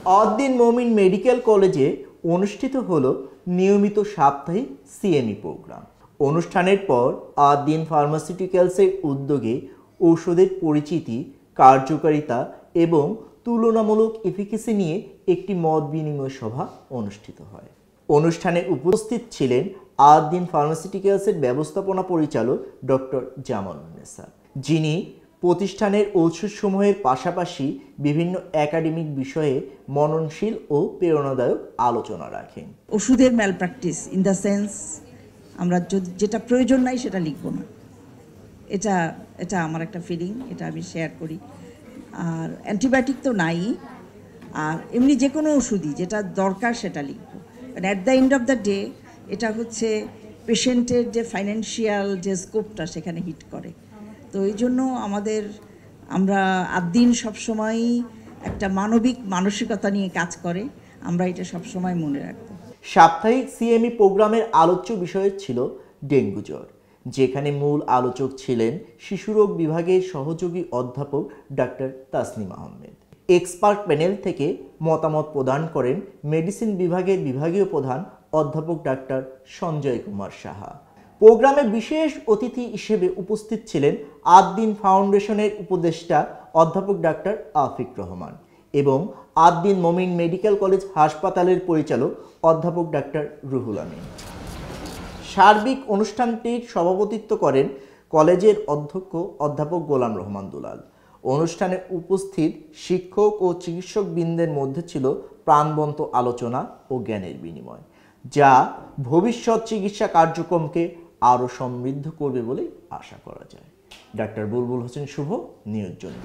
আদ-দ্বীন মোমিন মেডিকেল কলেজে অনুষ্ঠিত হলো নিয়মিত সাপ্তাহিক সিএমই প্রোগ্রাম। অনুষ্ঠানের পর আদ-দ্বীন ফার্মাসিউটিক্যালসের উদ্যোগে ঔষধের পরিচিতি, কার্যকারিতা এবং তুলনামূলক এফিকেসি নিয়ে একটি মত বিনিময় সভা অনুষ্ঠিত হয়। অনুষ্ঠানে উপস্থিত ছিলেন আদ-দ্বীন ফার্মাসিউটিক্যালসের ব্যবস্থাপনা পরিচালক ডক্টর জামালুন্নেসা, যিনি প্রতিষ্ঠানের ঔষধসমূহের পাশাপাশি বিভিন্ন একাডেমিক বিষয়ে মননশীল ও প্রেরণাদায়ক আলোচনা রাখেন। ওষুধের ম্যালপ্র্যাকটিস ইন দ্য সেন্স আমরা যেটা প্রয়োজন নাই সেটা লিখব না, এটা আমার একটা ফিলিং, এটা আমি শেয়ার করি। আর অ্যান্টিবায়োটিক তো নাই, আর এমনি যে কোনো ওষুধই যেটা দরকার সেটা লিখব। কারণ at the end of the day এটা হচ্ছে পেশেন্টের যে ফাইন্যান্সিয়াল যে স্কোপটা সেখানে হিট করে। তো এই জন্য আমরা আদ-দ্বীন সবসময়ই একটা মানবিক মানসিকতা নিয়ে কাজ করে, আমরা এটা সবসময় মনে রাখব। সাপ্তাহিক সিএমই প্রোগ্রামের আলোচ্য বিষয় ছিল ডেঙ্গু জ্বর, যেখানে মূল আলোচক ছিলেন শিশুরোগ বিভাগের সহযোগী অধ্যাপক doctor Tasnim Ahmed. Expert panel থেকে মতামত প্রদান করেন মেডিসিন বিভাগের বিভাগীয় প্রধান অধ্যাপক ডাক্তার সঞ্জয় কুমার সাহা। প্রোগ্রামে বিশেষ অতিথি হিসেবে উপস্থিত ছিলেন আদ-দ্বীন ফাউন্ডেশনের উপদেষ্টা অধ্যাপক ডাক্তার আফিক রহমান এবং আদ-দ্বীন মোমিন মেডিকেল কলেজ হাসপাতালের পরিচালক অধ্যাপক ডাক্তার রুহুল আমিন। সার্বিক অনুষ্ঠানটির সভাপতিত্ব করেন কলেজের অধ্যক্ষ অধ্যাপক গোলাম রহমান দুলাল। অনুষ্ঠানে উপস্থিত শিক্ষক ও চিকিৎসকবৃন্দের মধ্যে ছিল প্রাণবন্ত আলোচনা ও জ্ঞানের বিনিময়, যা ভবিষ্যৎ চিকিৎসা কার্যক্রমকে আরও সমৃদ্ধ করবে বলে আশা করা যায়। ডাক্তার বুলবুল হোসেন শুভ, নিউজ জোন।